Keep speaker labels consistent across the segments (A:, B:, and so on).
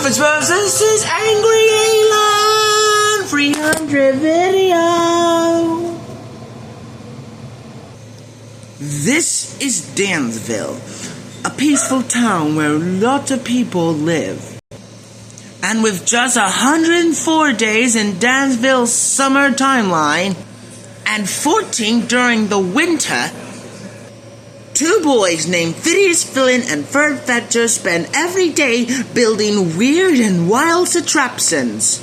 A: doofenshmirtz, this is Angry Elon 300 video. This is Dansville, a peaceful town where lots of people live. And with just 104 days in Dansville's summer timeline, and 14 during the winter, two boys named Phineas Flynn and Fern Fetcher spend every day building weird and wild contraptions.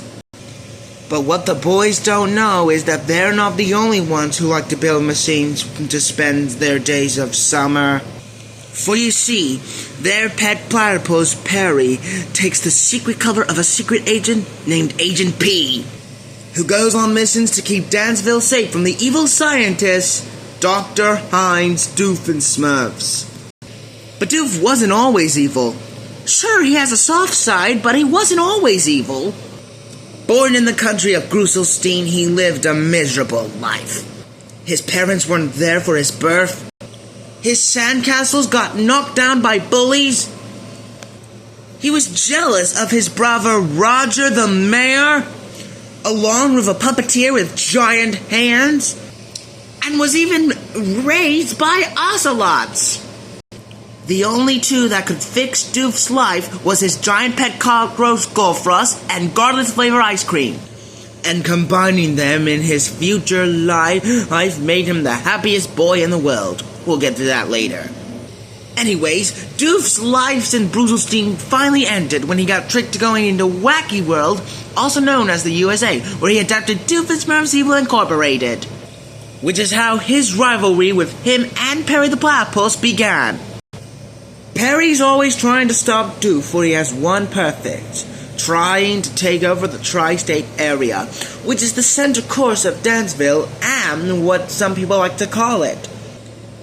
A: But what the boys don't know is that they're not the only ones who like to build machines to spend their days of summer. For you see, their pet platypus, Perry, takes the secret cover of a secret agent named Agent P, who goes on missions to keep Dansville safe from the evil scientist, Dr. Heinz Doofenshmirtz. But Doof wasn't always evil. Sure, he has a soft side, but he wasn't always evil. Born in the country of Gruselstein, he lived a miserable life. His parents weren't there for his birth. His sandcastles got knocked down by bullies. He was jealous of his brother Roger the mayor, along with a puppeteer with giant hands, and was even raised by ocelots. The only two that could fix Doof's life was his giant pet cockroach Goldfrost and garlic flavor ice cream. And combining them in his future life made him the happiest boy in the world. We'll get to that later. Anyways, Doof's life in Gruselstein finally ended when he got tricked to going into Wacky World, also known as the USA, where he adapted Doofenshmirtz Evil Incorporated, which is how his rivalry with him and Perry the Platypus began. Perry's always trying to stop Doof, for he has one perfect, trying to take over the tri-state area, which is the center course of Dansville and what some people like to call it.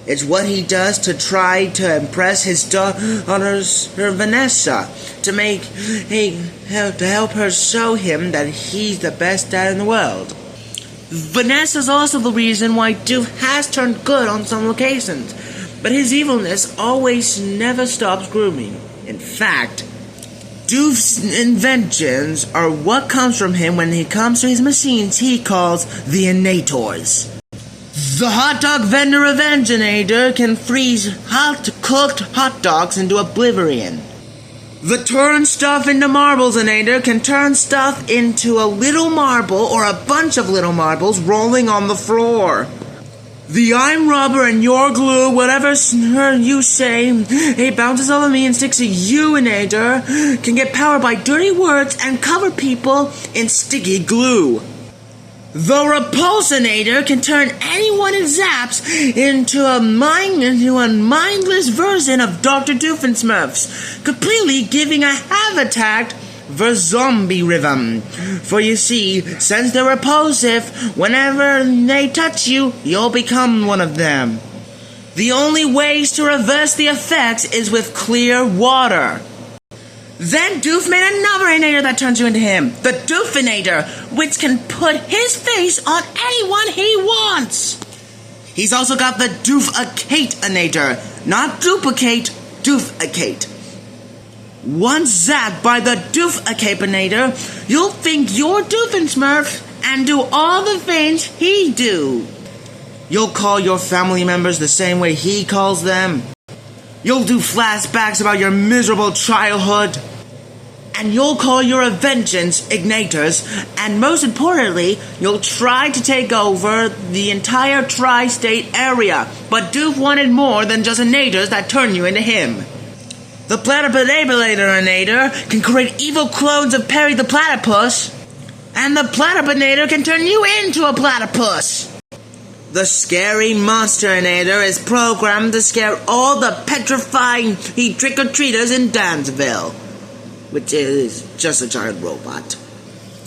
A: It's what he does to try to impress his daughter Vanessa, to help her show him that he's the best dad in the world. Vanessa's also the reason why Doof has turned good on some locations, but his evilness always never stops grooming. In fact, Doof's inventions are what comes from him when he comes to his machines he calls the Innators. The hot dog vendor Avenginator can freeze cooked hot dogs into oblivion. The turn stuff into marblesinator can turn stuff into a little marble or a bunch of little marbles rolling on the floor. The I'm rubber and you're glue, whatever you say, it bounces over me and sticks to you-inator, can get powered by dirty words and cover people in sticky glue. The Repulsinator can turn anyone it zaps into a mindless version of Dr. Doofenshmirtz, completely giving a habitat for zombie rhythm. For you see, since they're repulsive, whenever they touch you, you'll become one of them. The only ways to reverse the effects is with clear water. Then Doof made another Inator that turns you into him, the Doofenator, which can put his face on anyone he wants. He's also got the Doofacate-inator, not duplicate, Doofacate. Once zapped by the Doofacate-inator, you'll think you're Doofenshmirtz and do all the things he do. You'll call your family members the same way he calls them. You'll do flashbacks about your miserable childhood. And you'll call your Vengeance Ignators. And most importantly, you'll try to take over the entire tri-state area. But Doof wanted more than just Innators that turn you into him. The Platypus-inator can create evil clones of Perry the Platypus. And the Platypus-inator can turn you into a platypus. The Scary Monster-inator is programmed to scare all the petrifying trick-or-treaters in Dansville, which is just a giant robot.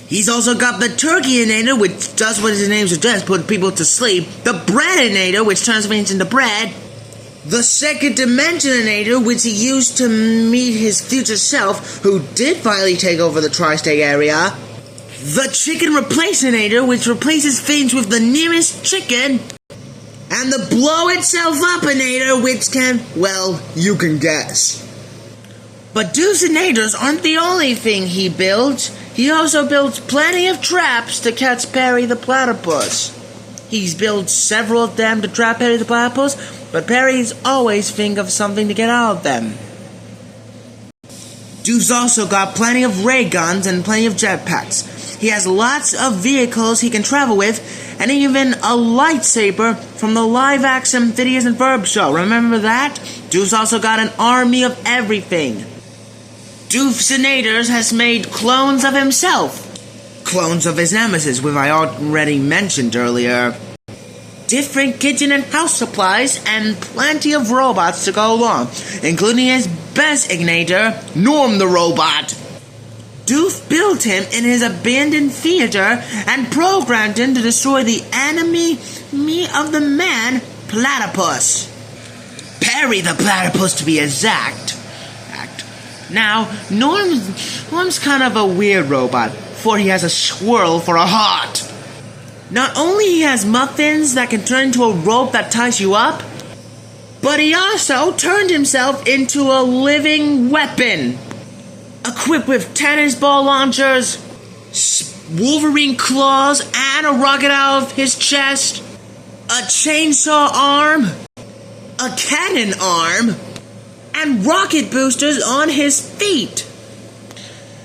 A: He's also got the Turkey-inator, which does what his name suggests, put people to sleep. The Bread-inator, which turns things into bread. The Second Dimension-inator, which he used to meet his future self, who did finally take over the tri-state area. The Chicken Replacinator, which replaces things with the nearest chicken. And the Blow Itself Up-inator, which can, well, you can guess. But doofinators aren't the only thing he built. He also built plenty of traps to catch Perry the Platypus. He's built several of them to trap Perry the Platypus, but Perry's always think of something to get out of them. Doof's also got plenty of ray guns and plenty of jetpacks. He has lots of vehicles he can travel with, and even a lightsaber from the live-action Phineas and Ferb show. Remember that? Doof's also got an army of everything. Doofenshmirtz has made clones of himself. Clones of his nemesis, which I already mentioned earlier. Different kitchen and house supplies, and plenty of robots to go along, including his best ignitor, Norm the Robot. Doof built him in his abandoned theater and programmed him to destroy the enemy of the man, Platypus. Perry the Platypus, to be exact. Now, Norm's kind of a weird robot, for he has a swirl for a heart. Not only he has muffins that can turn into a rope that ties you up, but he also turned himself into a living weapon. Equipped with tennis ball launchers, Wolverine claws, and a rocket out of his chest, a chainsaw arm, a cannon arm, and rocket boosters on his feet.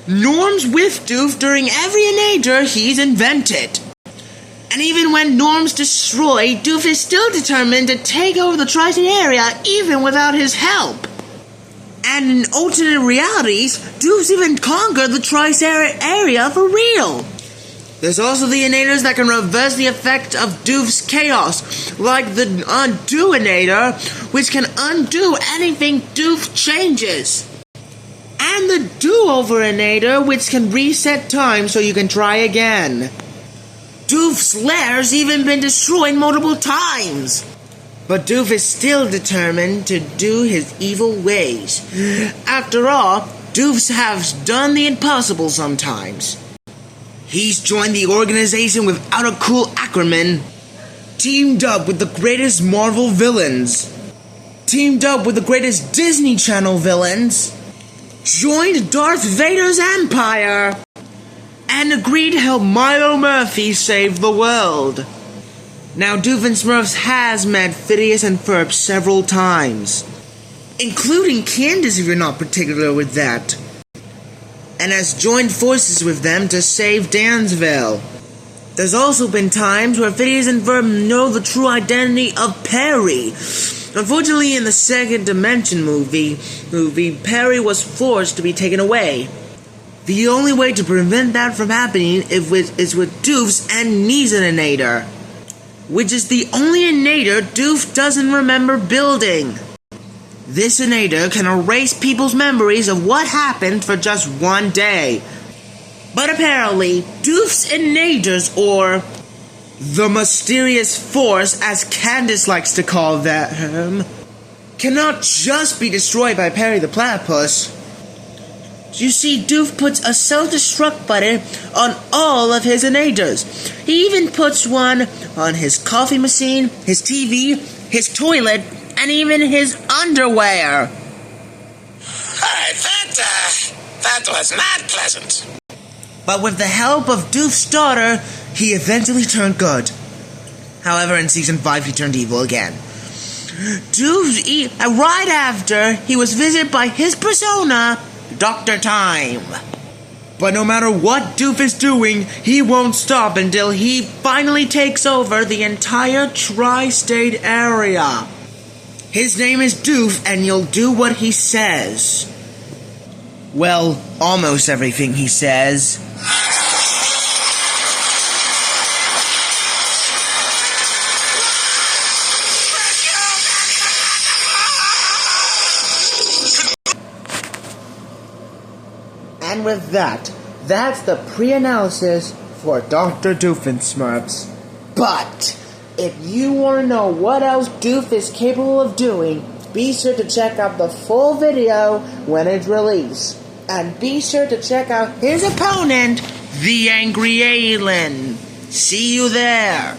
A: Norm's with Doof during every enactor he's invented. And even when Norm's destroyed, Doof is still determined to take over the Tri-State area even without his help. And in alternate realities, Doof's even conquered the Tri-State area for real. There's also the innators that can reverse the effect of Doof's chaos, like the Undo-inator, which can undo anything Doof changes. And the Do-over-inator, which can reset time so you can try again. Doof's lair's even been destroyed multiple times. But Doof is still determined to do his evil ways. After all, Doofs have done the impossible sometimes. He's joined the organization without a cool acronym, teamed up with the greatest Marvel villains, teamed up with the greatest Disney Channel villains, joined Darth Vader's empire, and agreed to help Milo Murphy save the world. Now, Doofenshmirtz has met Phineas and Ferb several times, including Candace if you're not particular with that, and has joined forces with them to save Dansville. There's also been times where Phineas and Ferb know the true identity of Perry. Unfortunately, in the Second Dimension movie, Perry was forced to be taken away. The only way to prevent that from happening is with Doof's Amnesia-inator, which is the only inator Doof doesn't remember building. This inator can erase people's memories of what happened for just one day. But apparently, Doof's inators, or the mysterious force as Candace likes to call them, cannot just be destroyed by Perry the Platypus. You see, Doof puts a self-destruct button on all of his inators. He even puts one on his coffee machine, his TV, his toilet, and even his underwear.
B: Alright, that was not pleasant.
A: But with the help of Doof's daughter, he eventually turned good. However, in Season 5, he turned evil again. Right after, he was visited by his persona, Dr. Time. But no matter what Doof is doing, he won't stop until he finally takes over the entire Tri-State area. His name is Doof, and you'll do what he says. Well, almost everything he says. And with that's the pre-analysis for Dr. Doofenshmirtz. But if you want to know what else Doof is capable of doing, be sure to check out the full video when it's released. And be sure to check out his opponent, the Angry Alien. See you there.